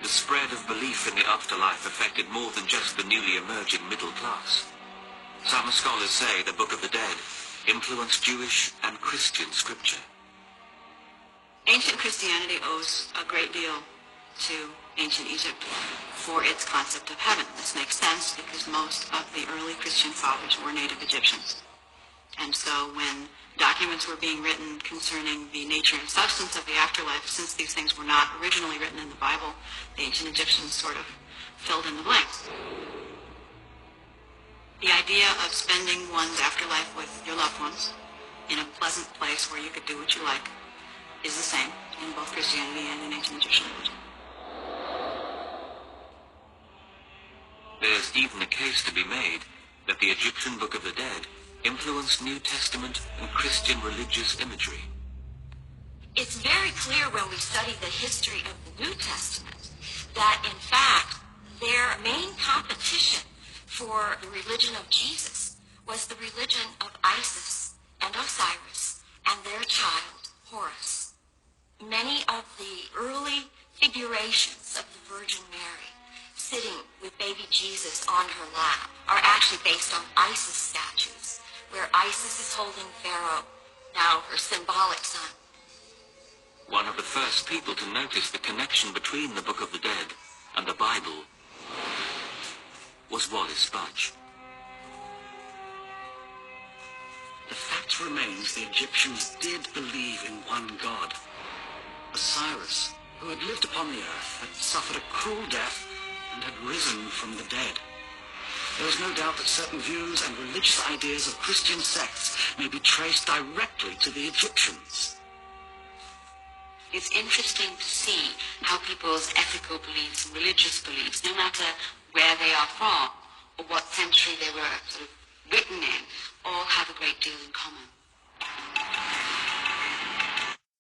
the spread of belief in the afterlife affected more than just the newly emerging middle class. Some scholars say the Book of the Dead influenced Jewish and Christian scripture. Ancient Christianity owes a great deal to ancient Egypt for its concept of heaven. This makes sense because most of the early Christian fathers were native Egyptians. And so when documents were being written concerning the nature and substance of the afterlife, since these things were not originally written in the Bible, the ancient Egyptians sort of filled in the blanks. The idea of spending one's afterlife with your loved ones in a pleasant place where you could do what you like is the same in both Christianity and in ancient Egyptian religion. There's even a case to be made that the Egyptian Book of the Dead influenced New Testament and Christian religious imagery. It's very clear when we study the history of the New Testament that, in fact, their main competition for the religion of Jesus was the religion of Isis and Osiris and their child, Horus. Many of the early figurations of the Virgin Mary sitting with baby Jesus on her lap are actually based on Isis statues, where Isis is holding Pharaoh, now her symbolic son. One of the first people to notice the connection between the Book of the Dead and the Bible was Wallis Budge. The fact remains the Egyptians did believe in one god. Osiris, who had lived upon the earth, had suffered a cruel death and had risen from the dead. There is no doubt that certain views and religious ideas of Christian sects may be traced directly to the Egyptians. It's interesting to see how people's ethical beliefs and religious beliefs, no matter where they are from or what century they were sort of written in, all have a great deal in common.